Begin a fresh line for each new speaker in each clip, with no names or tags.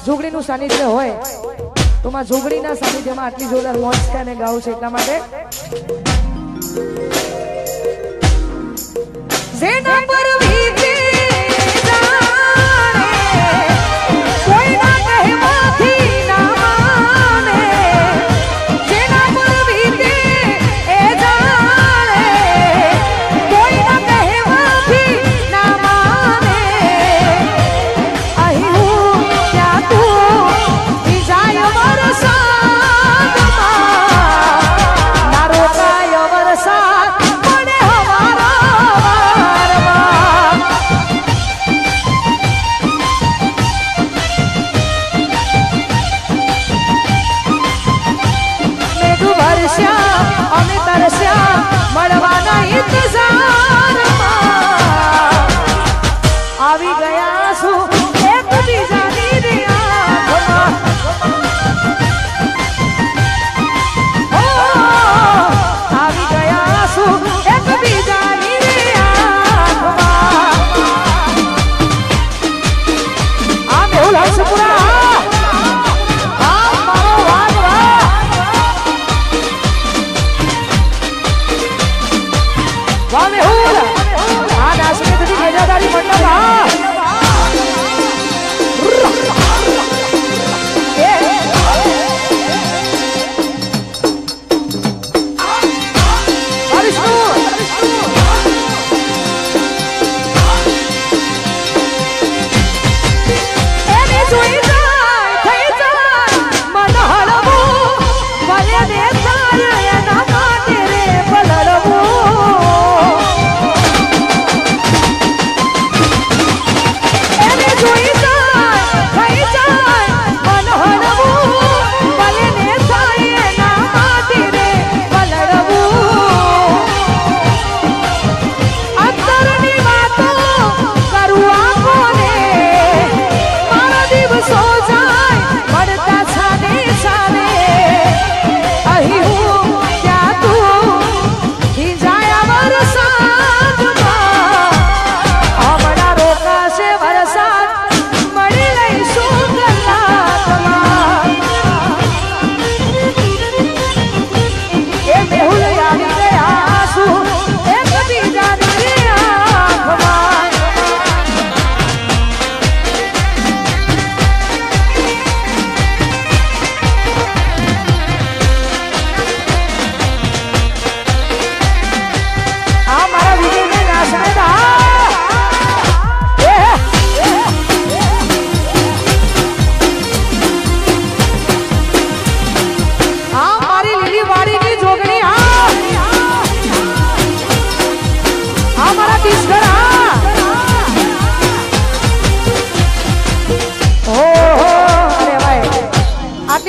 જોગણીનું સાનિધ્ય હોય તો માં જોગણીના સાનિધ્યમાં આટલી જોરદાર મોજ છે અને ગાવું છે એટલા માટે જેના પર વીતે જાણે કોઈના કહેવાથી ના માને જેના પર વીતે એ જાણે કોઈના કહેવાથી ના માને અહીં હું ત્યાં તું જાય વરસાદમાં ના રોકાય વરસાદ પડે હવારમાં મેઘ વરસ્યા અમે તરસ્યા મળવાના ઇંતજારમાં આવી ગયા છું એકબીજાની આંખમાં આવી ગયા છું એકબીજાની આંખમાં આ મેહુલ હંસપુરા આ મારો વાગવા વાહ મેહુલ આ નાચને तुझी बेजादारी मंडप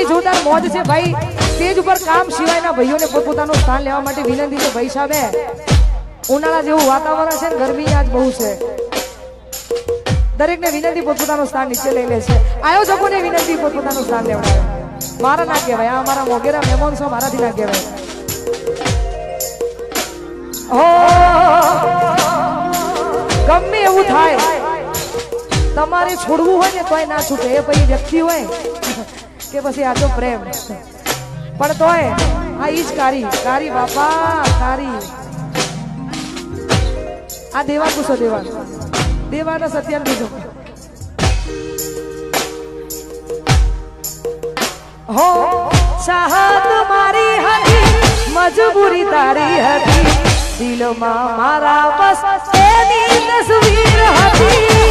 જોરદાર મોજ છે ભાઈ સ્ટેજ ઉપર કામ સિવાયના ભાઈઓને પોતપોતાનું સ્થાન લેવા માટે વિનંતી છે ભાઈ સાહેબે ઉનાળા જેવું વાતાવરણ છે ને ગરમી આજ બહુ છે દરેકને વિનંતી પોતપોતાનું સ્થાન નીચે લઈ લે છે આયોજકોને વિનંતી પોતપોતાનું સ્થાન લેવડાવે મારા ના કહેવાય આ અમારા મોગેરા મહેમાન છો મારાથી ના કહેવાય ગમે એવું થાય તમારે છોડવું હોય ને તોય ના છૂટે એ પછી વ્યક્તિ હોય કે પછી આ તો પ્રેમ પણ તોય આ ઈ જ કારી બાપા કારી આ દેવા કુશો દેવાના સત્યાન બીજો હો ચાહત મારી હતી મજબૂરી તારી હતી દિલમાં મારા બસ એની તસવીર હતી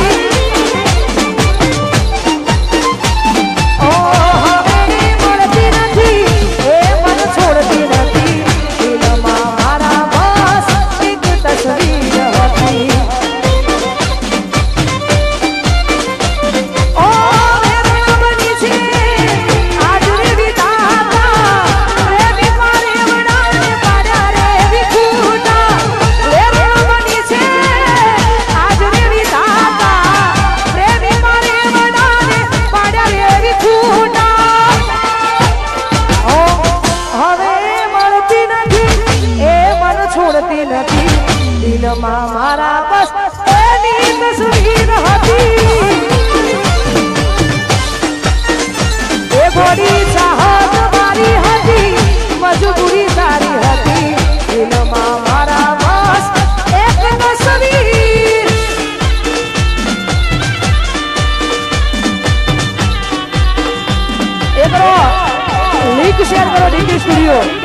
મારા બસ એની તસવીર હતી થોડી ચાહત મારી હતી મજબૂરી તારી હતી દિલમાં મારા બસ એક તસવીર એ કરો લિંક શેર કરો ડીકે સ્ટુડિયો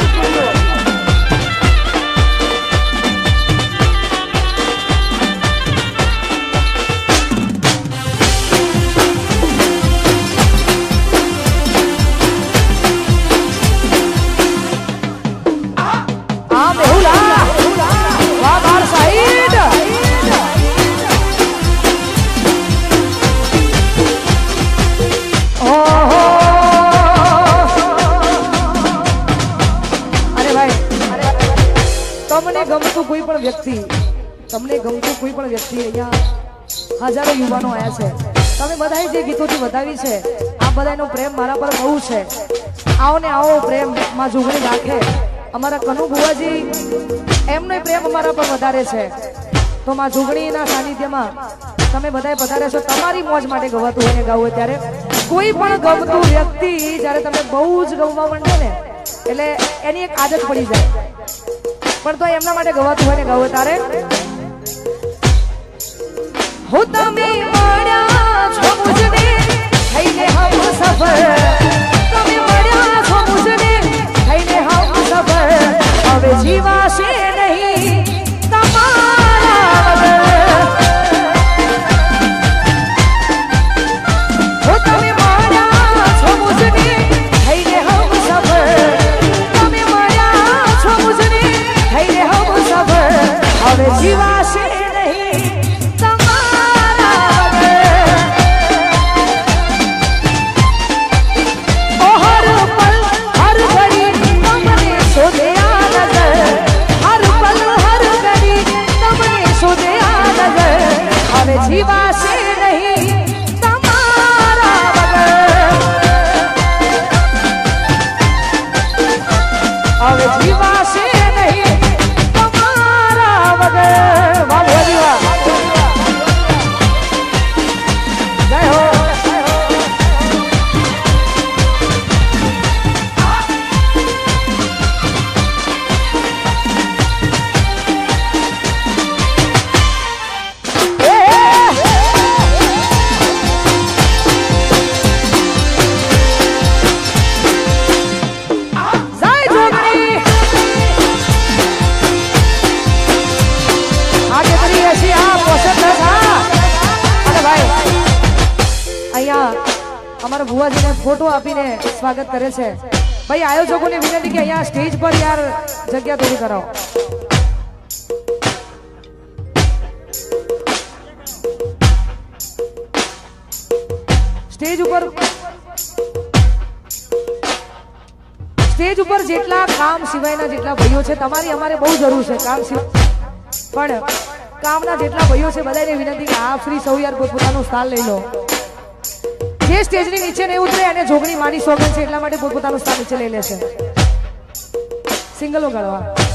તમને ગમતું કોઈ પણ વ્યક્તિ અહીંયા હજારો યુવાનો આવ્યા છે તમે બધાએ જે ગીતોથી વધાવી છે આ બધાનો પ્રેમ મારા પર બહુ છે આવો ને આવો પ્રેમ માં જોગણી રાખે અમારા કનુ બુવાજી એમનો પ્રેમ અમારા પર વધારે છે તો માં જોગણીના સાનિધ્યમાં તમે બધાએ વધારે છો તમારી મોજ માટે ગવાતું હોય ને ગાવું હોય ત્યારે કોઈ પણ ગમતું વ્યક્તિ જ્યારે તમે બહુ જ ગમવા માંડે ને એટલે એની એક આદત પડી જાય પણ તો એમના માટે ગવાતું હોય ને ગાવું તારે હું તમે મળ્યા છો મુજને થઈને હમ સફર તમે મળ્યા છો મુજને થઈને હમ સફર હવે જીવાશે નહીં તમારા વગર હું તમે મળ્યા છો મુજને થઈને હમ સફર તમે મળ્યા છો મુજને થઈને હમ સફર હવે જીવાશે નહીં જીવાશે નહીં તમારા વગર હવે જીવાશે નહીં તમારા વગર વાહ વાહ જય હો અમારા ભુવાજીને ફોટો આપીને સ્વાગત કરે છે ભાઈ આયોજકોને વિનંતી કે અહીંયા સ્ટેજ પર યાર જગ્યા થોડી કરાવો સ્ટેજ ઉપર જેટલા કામ સિવાયના જેટલા ભાઈઓ છે તમારી અમારે બહુ જરૂર છે કામ સિવાય પણ કામના જેટલા ભાઈઓ છે બધાને વિનંતી કે આ ફ્રી સૌ યાર પોતપોતાનું સ્થાન લઈ લો જે સ્ટેજની નીચે નહીં ઉતરે અને જોગણી માની સોગન છે એટલા માટે પોતપોતાનું સ્થાન નીચે લઈ લે છે સિંગલો ગળવા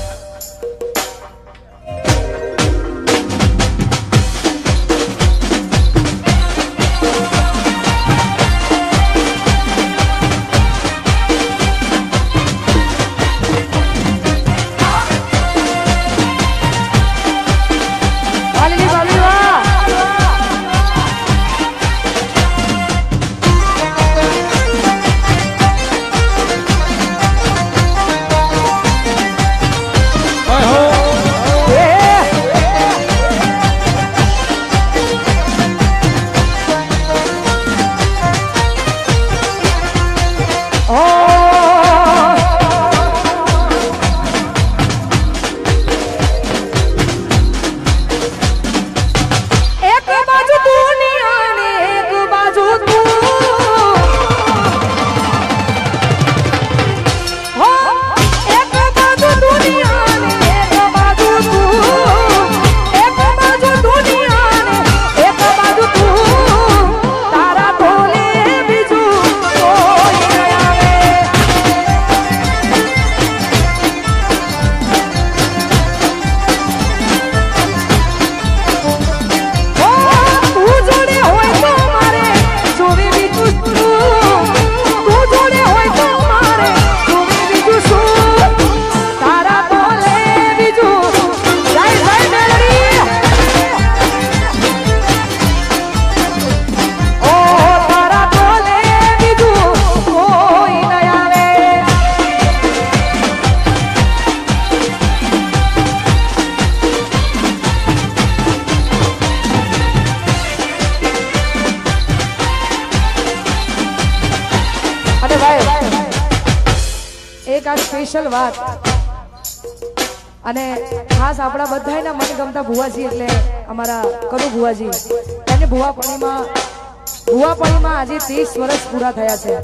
સ્પેશિયલ વાત અને ખાસ આપણા બધાના મનગમતા ભુવાજી એટલે અમારા કનુ ભુવાજી એને ભુવાપણીમાં આજે 30 વર્ષ પૂરા થયા છે.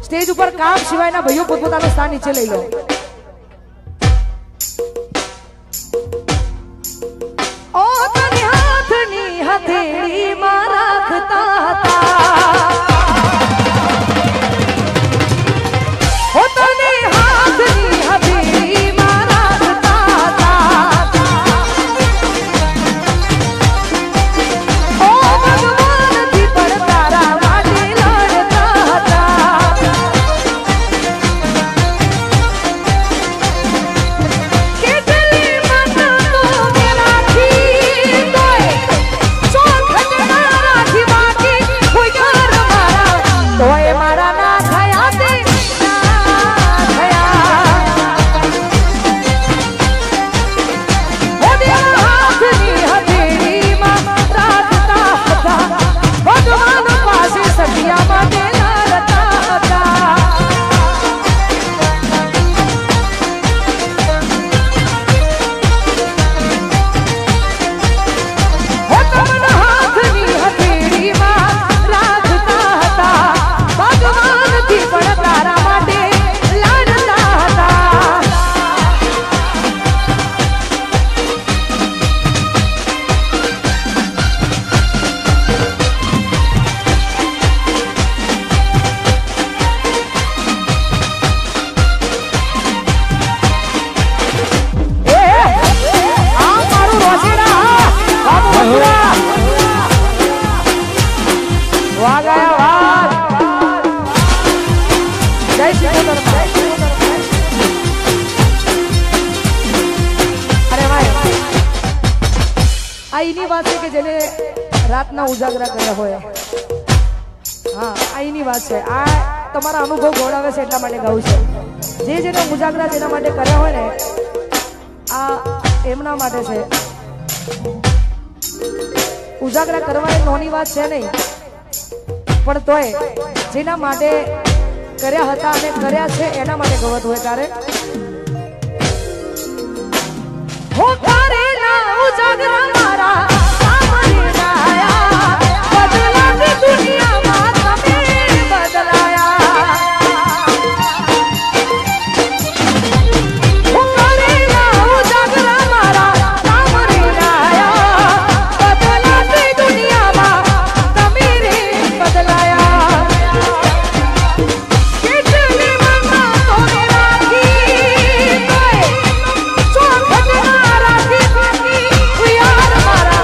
સ્ટેજ ઉપર કામ સિવાયના ભાઈઓ પોતપોતાનું સ્થાન નીચે લઈ લો. ઓ તને હાથની હથેળીમાં રાખતા હતા, ઓ તને હાથની હથેળીમાં રાખતા હતા, ઓ ભગવાનથી પણ તારા માટે લડતા હતા. કેટલી મન્નતો મેં રાખી તોય ચોખટ ના રાખી બાકી કોઈ ઘર મારા તોય મારા ના થયા તે ના થયા. ઓ દેવા હાથની હથેળીમાં રાખતા હતા, ભગવાન પાસે સખિયા માટે લડતા હતા. ઓ તમને હાથની હથેળીમાં રાખતા હતા, ભગવાનથી પણ તારા માટે લડતા હતા. એ આ મારું રોશીડા બાબુ રોશીડા વાહ ગયા વાહ. જય શ્રી કૃષ્ણ. અરે ભાઈ આ એની વાત છે કે જેને રાતના ઉજાગરા કર્યા હોય. હા આ એની વાત છે. આ તમારા અનુભવ ગોળાવે છે એટલા માટે ગાઉં છે. જેને ઉજાગરા જેના માટે કર્યા હોય ને આ એમના માટે છે. ઉજાગરા કરવા એ નાની વાત છે નહીં, પણ તોય જેના માટે કર્યા હતા અને કર્યા છે એના માટે ગવત હોય. તારે હો કરેલા ઉજાગરા મારા સામને આયા, બદલાતી દુનિયામાં તમે બદલાયા. હો કરેલા ઉજાગરા મારા સામને આયા, બદલાતી દુનિયામાં તમે રે બદલાયા. કેટલી મન્નતો મેં રાખી તોય ચોખટ ના રાખી બાકી યાર મારા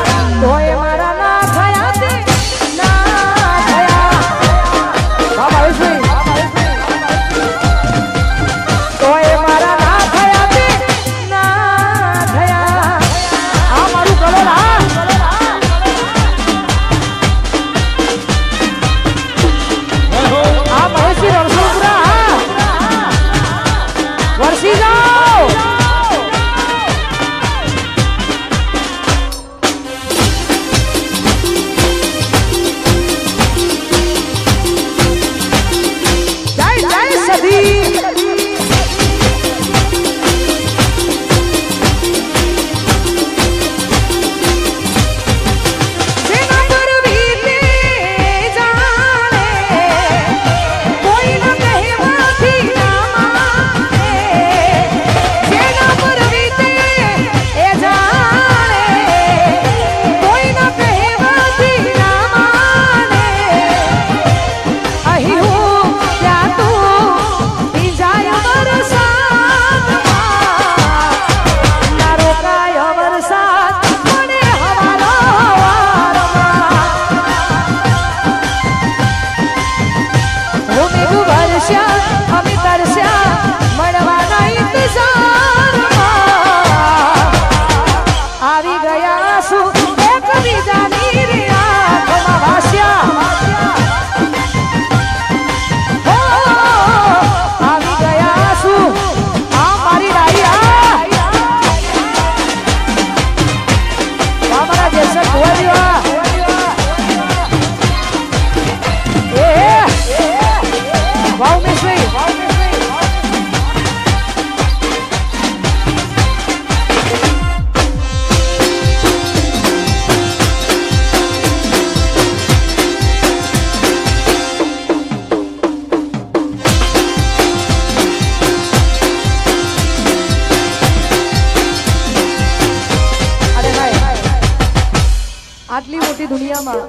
આટલી મોટી દુનિયામાં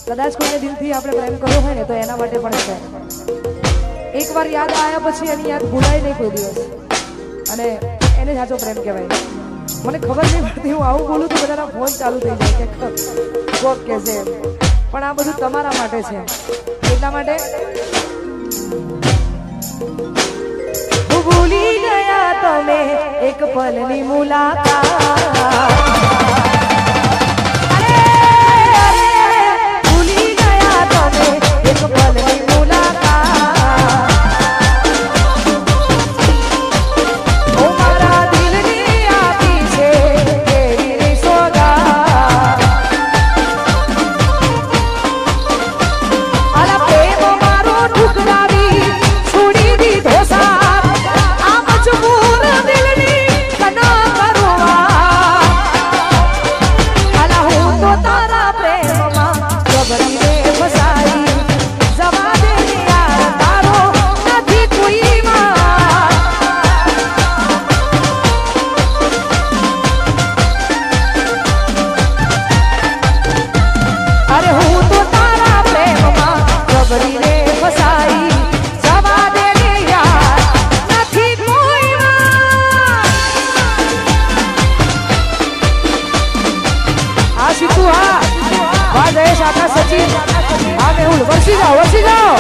કદાચ કોઈને દિલથી આપણે પ્રેમ કર્યો હોય ને તો એના માટે પણ છે. એકવાર યાદ આવ્યા પછી એની યાદ ભૂલાય નહીં કોઈ દિવસ, અને એને સાચો પ્રેમ કહેવાય. મને ખબર નહીં પડતી, હું આવું બોલું તો બધાના ફોન ચાલુ થઈ જાય કે કોક કે છે, પણ આ બધું તમારા માટે છે. એટલા માટે ભૂલી ગયા તમે એક પલની મુલાકાત. વરસી જાઓ, વરસી જાઓ.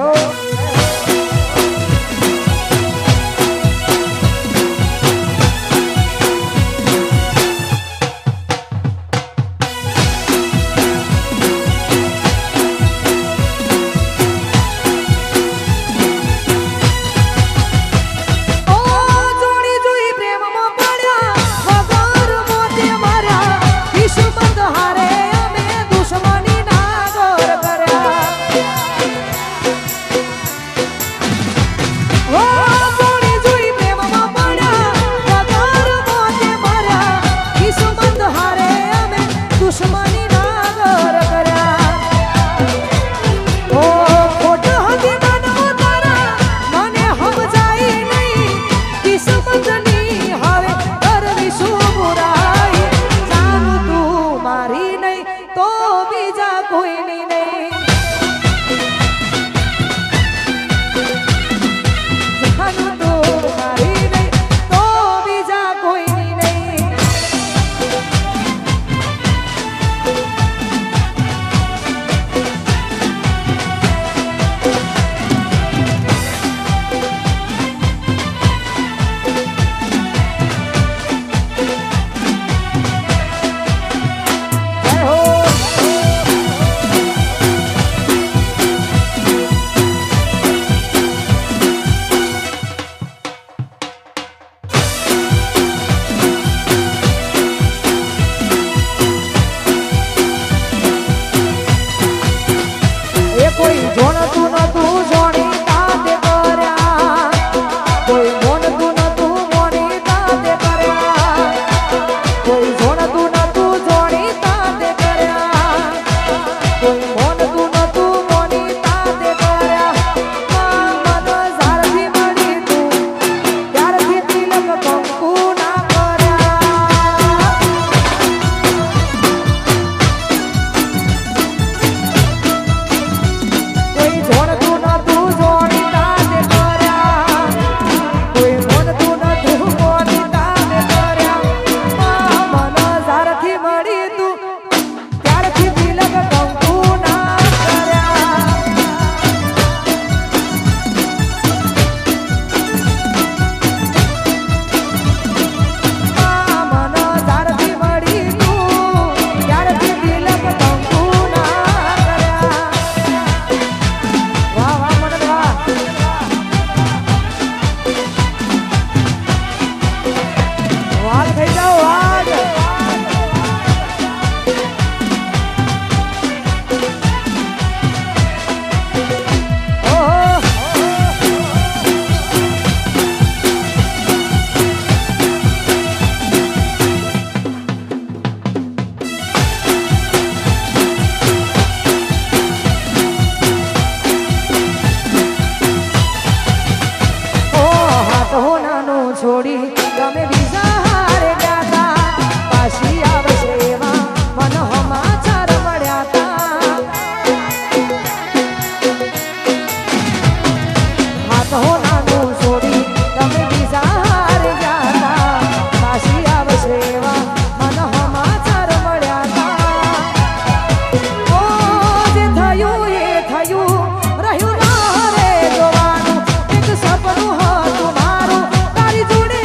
હો છોડી તમે બીજા હારે ગયા તા પાછી આવશે એવા મન સમાચાર મળ્યા તા હાથ હો નાનું છોડી તમે બીજા હારે ગયા તા પાછી આવશે એવા મન સમાચાર મળ્યા તા ઓ જે થયું એ થયું રહ્યું ના રે જોવાનું એક સપનું હતું મારું તારી જોડે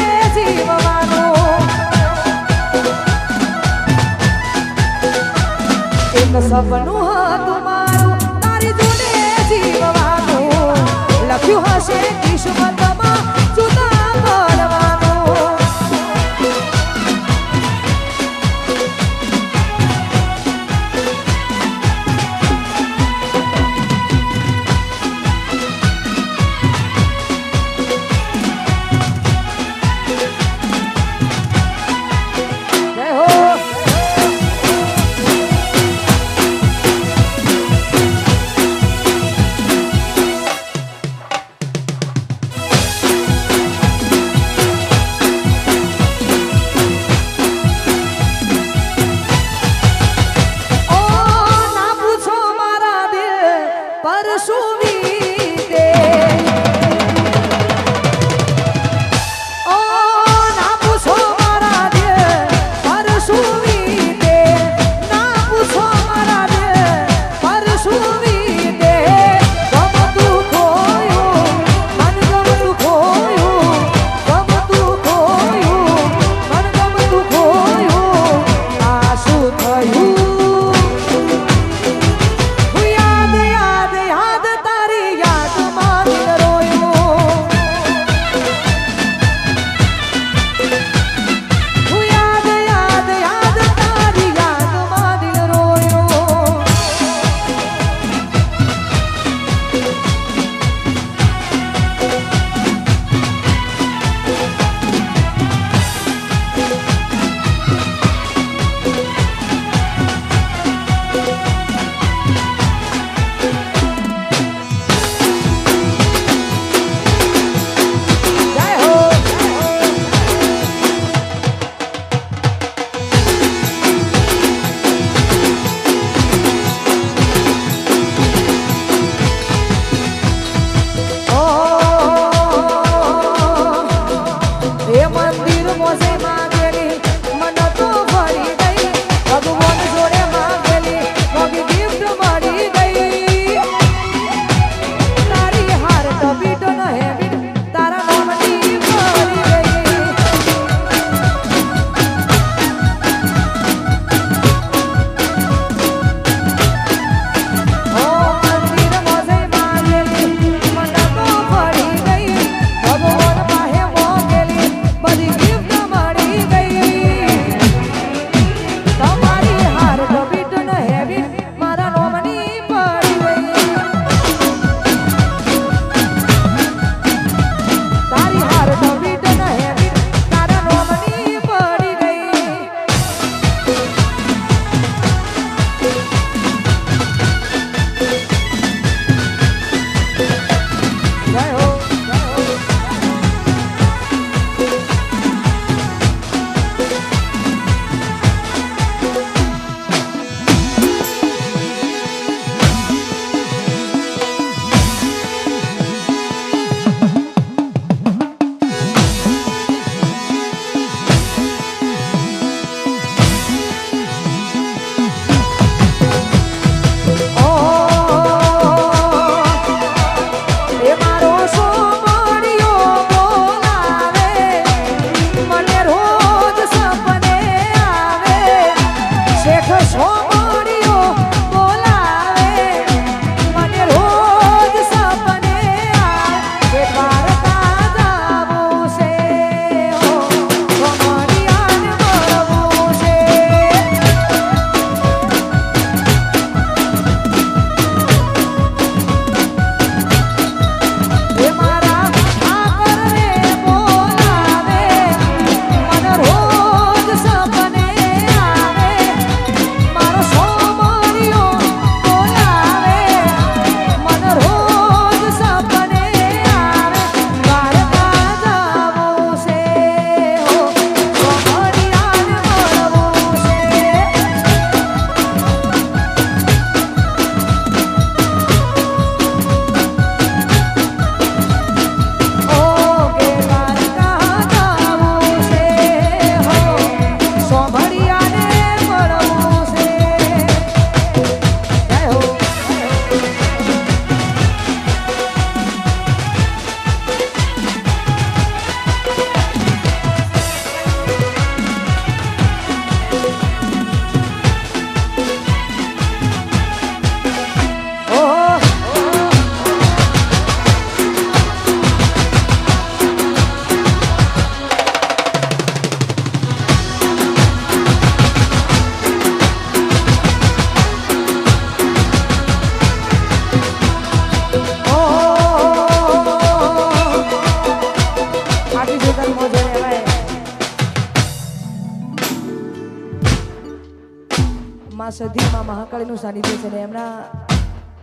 સધી માં મહાકાળીનું સાનિધ્ય છે ને એમના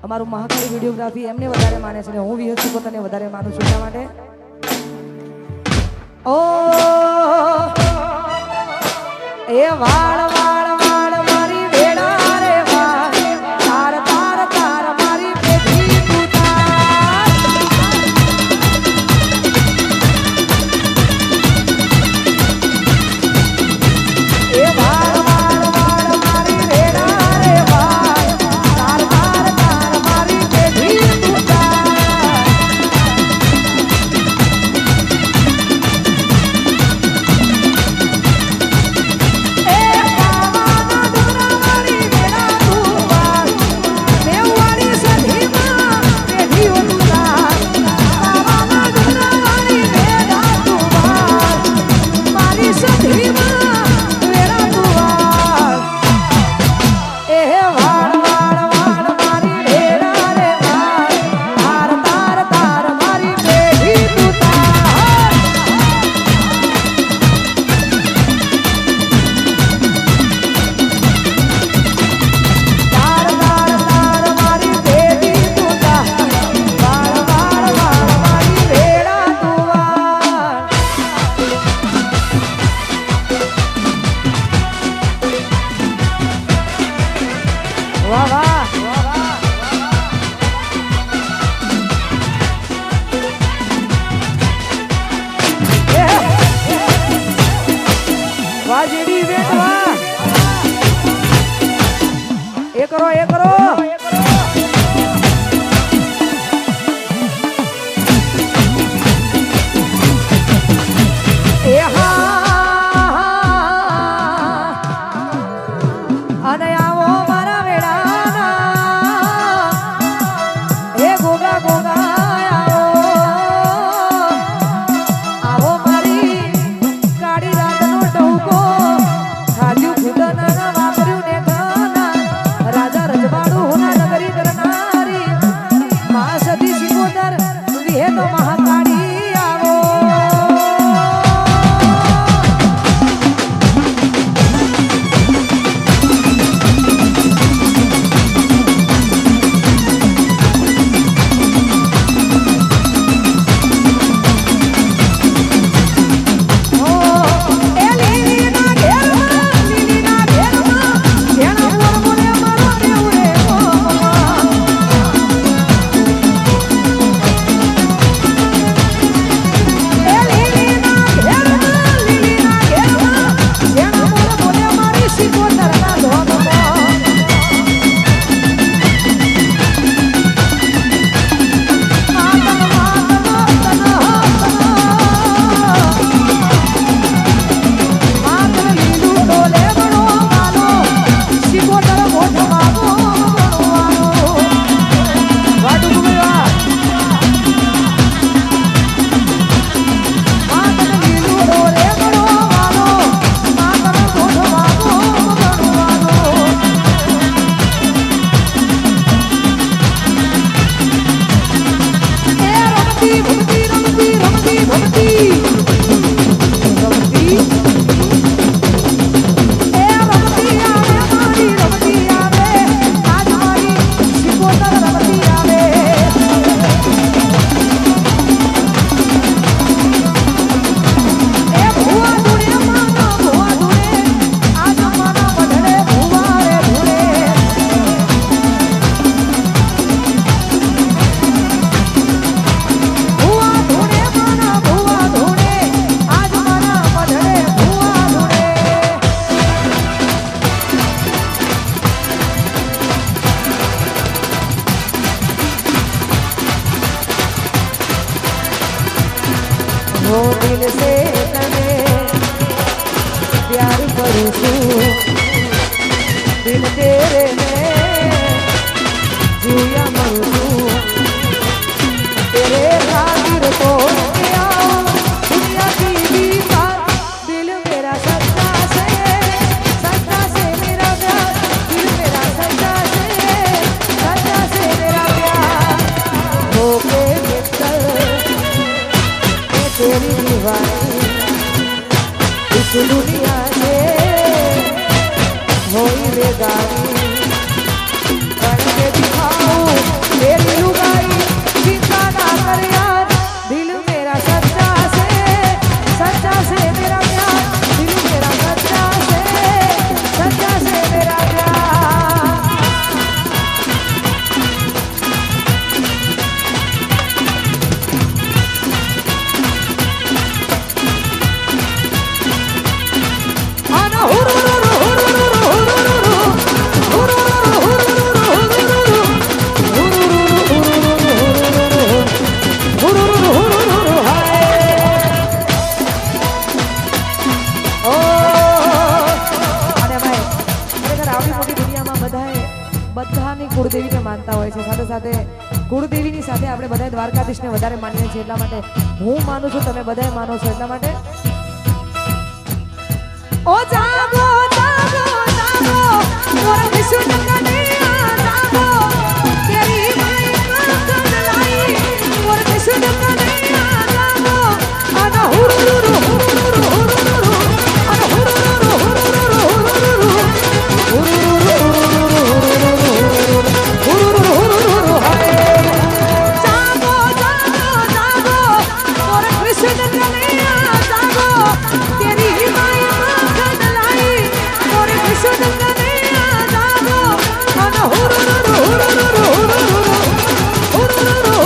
અમારું મહાકાળી વિડીયોગ્રાફી એમને વધારે માને છે ને હું વિહત પોતાને વધારે માનું છું એટલા માટે ઓ એ વાળ વાળ વાળ મારી વેડા રે વાળ તાર તાર તાર મારી પેઢી તુતા એ વાળ વાળ વાળ મારી વેડા રે વાળ તાર તાર તાર મારી પેઢી તુતા વાહ વાહ વાજડી વેટવા એ કરો એ હા અને આવો મારા વેડાના એ ગોગા ગોગા આવો મારી કાળી રાતનો ટહુકો ખાધ્યું ખુદના વાપર્યું ને ગાના રાજા રજવાડું હોના નગરી કરનારી મા સતી સિકોદર વિહે તો મહાકાળી આવો वो दिल से तने प्यार करूं छू दिल तेरे में जिया मरूं तेरे खातिर तो दुनिया की भी बात दिल मेरा सच्चा से मेरा प्यार दिल मेरा सच्चा से मेरा प्यार हो के निकल तेरी दीवानी इस दुनिया से होई बेगानी સાથે સાથે કુળદેવીની સાથે આપણે બધા દ્વારકાધીશને વધારે માનીએ છીએ એટલા માટે હું માનું છું તમે બધા માનો છો એટલા માટે ઓ જાગો જાગો જાગો મોર વિષ્ણુ કનૈયા જાગો તેરી માઈ કાંકન लाई મોર વિષ્ણુ કનૈયા જાગો આના હુરુરુરુ હુરુરુરુ હુરુરુરુ આના હુરુરુરુ હુરુરુરુ હુરુરુરુ હુરુરુરુ જાગો જાગો જાગો મોર વિષ્ણુ કનૈયા જાગો તેરી માઈ કાંકન लाई મોર વિષ્ણુ કનૈયા જાગો આના હુરુરુરુ હુરુરુરુ હુરુરુરુ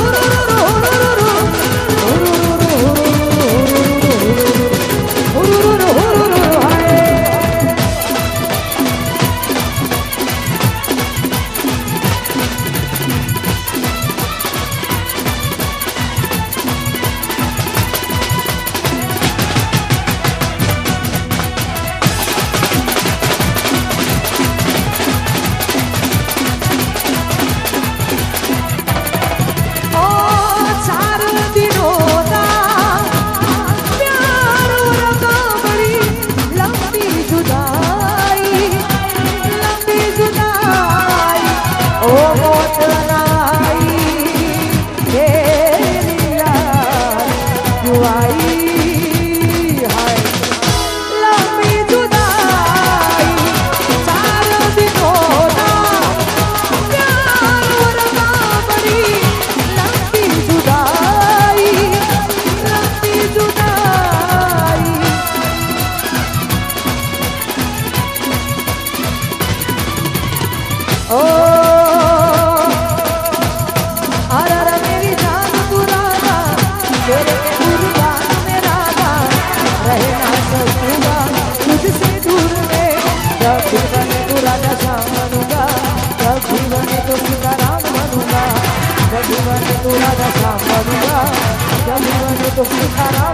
तो सीखा